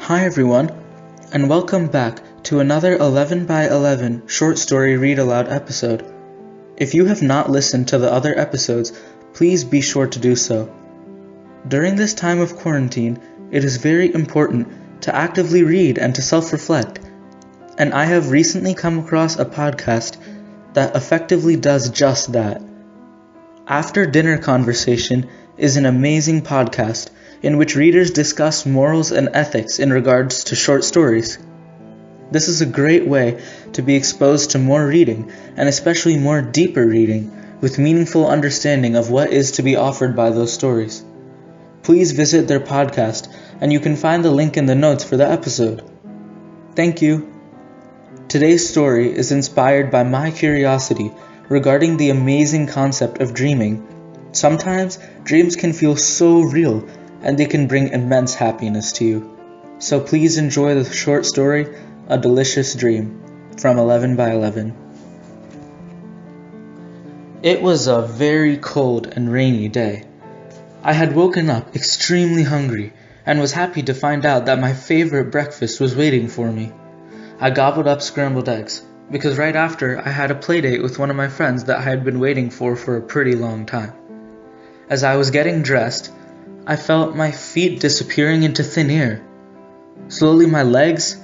Hi everyone, and welcome back to another 11 by 11 short story read aloud episode. If you have not listened to the other episodes, please be sure to do so. During this time of quarantine, it is very important to actively read and to self-reflect, and I have recently come across a podcast that effectively does just that. After Dinner Conversation is an amazing podcast in which readers discuss morals and ethics in regards to short stories. This is a great way to be exposed to more reading, and especially more deeper reading, with meaningful understanding of what is to be offered by those stories. Please visit their podcast, and you can find the link in the notes for the episode. Thank you. Today's story is inspired by my curiosity regarding the amazing concept of dreaming. Sometimes dreams can feel so real, and they can bring immense happiness to you. So please enjoy the short story, A Delicious Dream, from 11 by 11. It was a very cold and rainy day. I had woken up extremely hungry and was happy to find out that my favorite breakfast was waiting for me. I gobbled up scrambled eggs, because right after I had a playdate with one of my friends that I had been waiting for a pretty long time. As I was getting dressed, I felt my feet disappearing into thin air. Slowly my legs,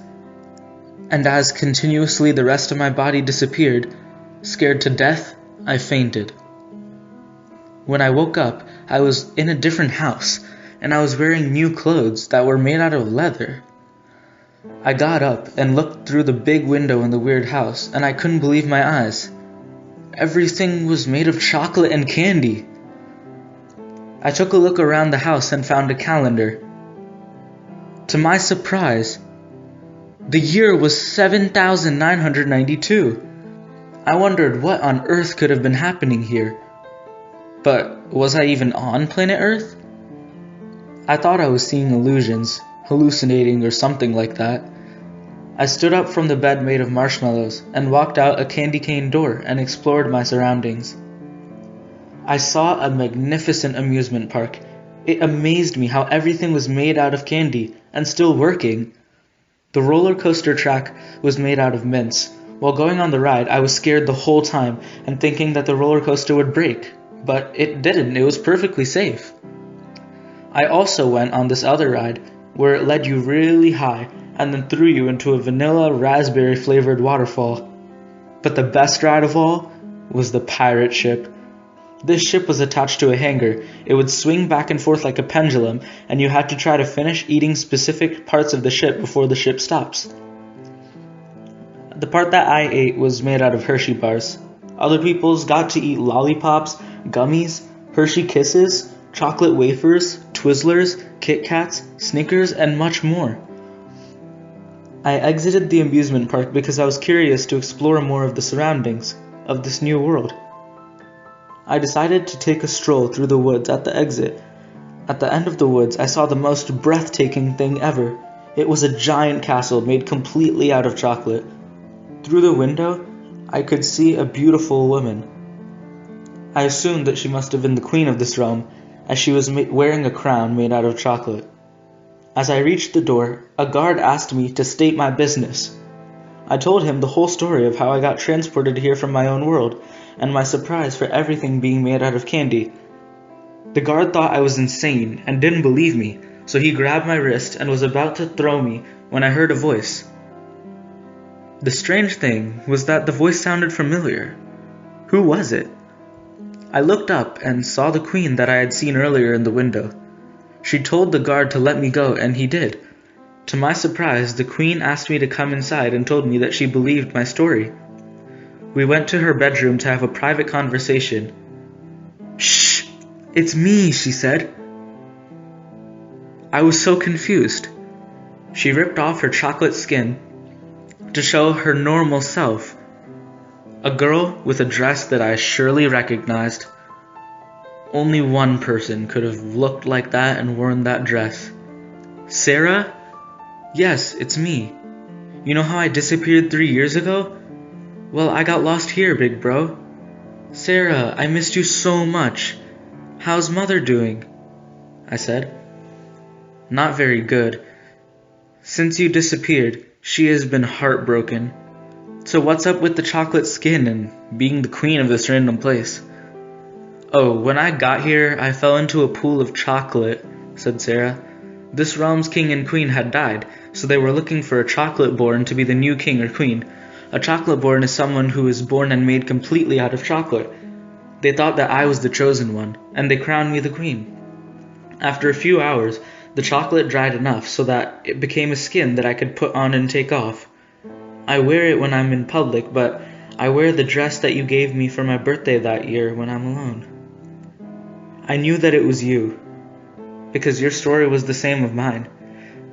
and as continuously the rest of my body disappeared, scared to death, I fainted. When I woke up, I was in a different house, and I was wearing new clothes that were made out of leather. I got up and looked through the big window in the weird house, and I couldn't believe my eyes. Everything was made of chocolate and candy. I took a look around the house and found a calendar. To my surprise, the year was 7,992. I wondered what on earth could have been happening here. But was I even on planet Earth? I thought I was seeing illusions, hallucinating or something like that. I stood up from the bed made of marshmallows and walked out a candy cane door and explored my surroundings. I saw a magnificent amusement park. It amazed me how everything was made out of candy and still working. The roller coaster track was made out of mints. While going on the ride, I was scared the whole time and thinking that the roller coaster would break, but it didn't. It was perfectly safe. I also went on this other ride where it led you really high and then threw you into a vanilla raspberry flavored waterfall. But the best ride of all was the pirate ship. This ship was attached to a hanger. It would swing back and forth like a pendulum, and you had to try to finish eating specific parts of the ship before the ship stops. The part that I ate was made out of Hershey bars. Other people's got to eat lollipops, gummies, Hershey Kisses, chocolate wafers, Twizzlers, Kit Kats, Snickers, and much more. I exited the amusement park because I was curious to explore more of the surroundings of this new world. I decided to take a stroll through the woods at the exit. At the end of the woods, I saw the most breathtaking thing ever. It was a giant castle made completely out of chocolate. Through the window, I could see a beautiful woman. I assumed that she must have been the queen of this realm, as she was wearing a crown made out of chocolate. As I reached the door, a guard asked me to state my business. I told him the whole story of how I got transported here from my own world, and my surprise for everything being made out of candy. The guard thought I was insane and didn't believe me, so he grabbed my wrist and was about to throw me when I heard a voice. The strange thing was that the voice sounded familiar. Who was it? I looked up and saw the queen that I had seen earlier in the window. She told the guard to let me go, and he did. To my surprise, the queen asked me to come inside and told me that she believed my story. We went to her bedroom to have a private conversation. "Shh! It's me," she said. I was so confused. She ripped off her chocolate skin to show her normal self. A girl with a dress that I surely recognized. Only one person could have looked like that and worn that dress. Sarah? Yes, it's me. You know how I disappeared 3 years ago? Well, I got lost here, big bro. Sarah, I missed you so much. How's mother doing? I said. Not very good. Since you disappeared, she has been heartbroken. So what's up with the chocolate skin and being the queen of this random place? Oh, when I got here, I fell into a pool of chocolate, said Sarah. This realm's king and queen had died, so they were looking for a chocolate-born to be the new king or queen. A chocolate-born is someone who is born and made completely out of chocolate. They thought that I was the chosen one, and they crowned me the queen. After a few hours, the chocolate dried enough so that it became a skin that I could put on and take off. I wear it when I'm in public, but I wear the dress that you gave me for my birthday that year when I'm alone. I knew that it was you, because your story was the same of mine.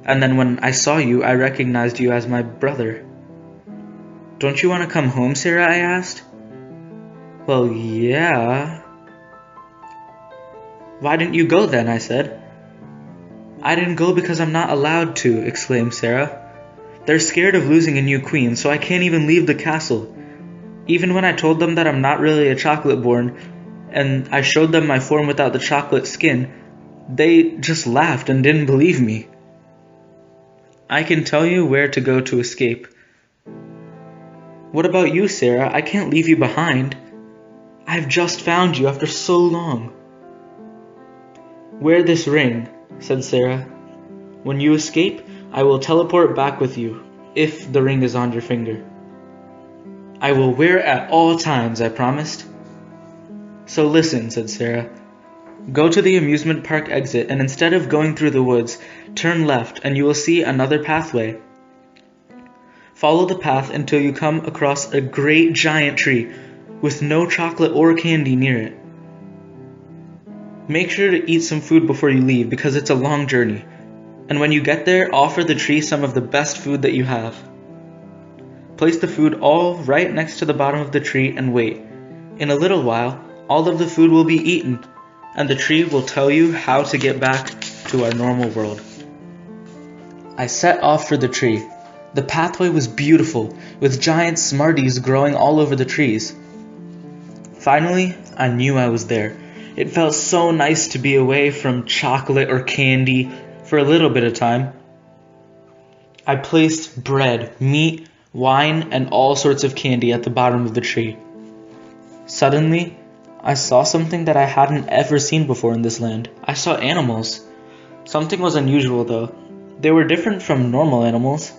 And then when I saw you, I recognized you as my brother. Don't you want to come home, Sarah? I asked. Well, yeah. Why didn't you go then? I said. I didn't go because I'm not allowed to, exclaimed Sarah. They're scared of losing a new queen, so I can't even leave the castle. Even when I told them that I'm not really a chocolate-born, and I showed them my form without the chocolate skin, they just laughed and didn't believe me. I can tell you where to go to escape. What about you, Sarah? I can't leave you behind. I've just found you after so long. Wear this ring, said Sarah. When you escape, I will teleport back with you, if the ring is on your finger. I will wear it at all times, I promised. So listen, said Sarah. Go to the amusement park exit, and instead of going through the woods, turn left and you will see another pathway. Follow the path until you come across a great giant tree with no chocolate or candy near it. Make sure to eat some food before you leave because it's a long journey. And when you get there, offer the tree some of the best food that you have. Place the food all right next to the bottom of the tree and wait. In a little while, all of the food will be eaten, and the tree will tell you how to get back to our normal world. I set off for the tree. The pathway was beautiful, with giant Smarties growing all over the trees. Finally, I knew I was there. It felt so nice to be away from chocolate or candy for a little bit of time. I placed bread, meat, wine, and all sorts of candy at the bottom of the tree. Suddenly, I saw something that I hadn't ever seen before in this land. I saw animals. Something was unusual though. They were different from normal animals.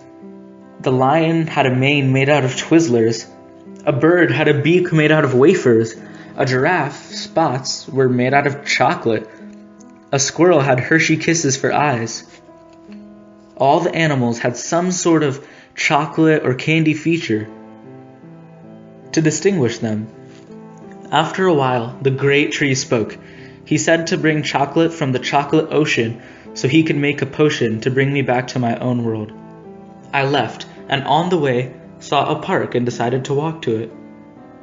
The lion had a mane made out of Twizzlers. A bird had a beak made out of wafers. A giraffe's spots were made out of chocolate. A squirrel had Hershey Kisses for eyes. All the animals had some sort of chocolate or candy feature to distinguish them. After a while, the great tree spoke. He said to bring chocolate from the chocolate ocean so he could make a potion to bring me back to my own world. I left, and on the way, saw a park and decided to walk to it.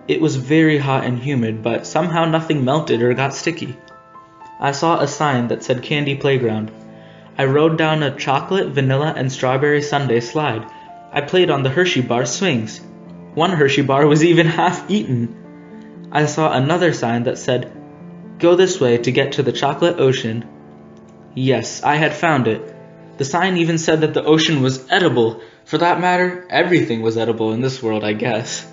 It was very hot and humid, but somehow nothing melted or got sticky. I saw a sign that said Candy Playground. I rode down a chocolate, vanilla, and strawberry sundae slide. I played on the Hershey bar swings. One Hershey bar was even half eaten. I saw another sign that said, "Go this way to get to the chocolate ocean." Yes, I had found it. The sign even said that the ocean was edible. For that matter, everything was edible in this world, I guess.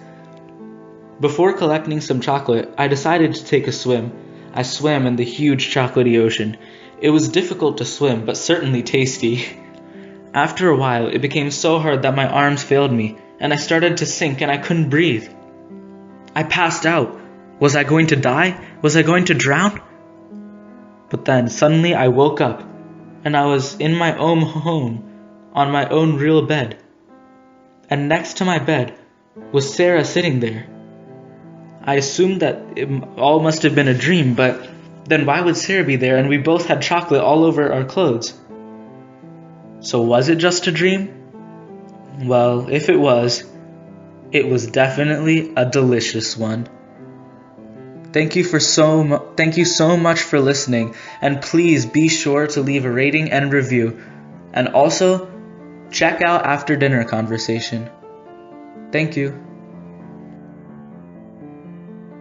Before collecting some chocolate, I decided to take a swim. I swam in the huge chocolatey ocean. It was difficult to swim, but certainly tasty. After a while, it became so hard that my arms failed me, and I started to sink and I couldn't breathe. I passed out. Was I going to die? Was I going to drown? But then suddenly I woke up, and I was in my own home, on my own real bed. And next to my bed was Sarah sitting there. I assumed that it all must have been a dream, but then why would Sarah be there and we both had chocolate all over our clothes? So was it just a dream? Well, if it was definitely a delicious one. Thank you so much for listening, and please be sure to leave a rating and review. And also, check out After Dinner Conversation. Thank you.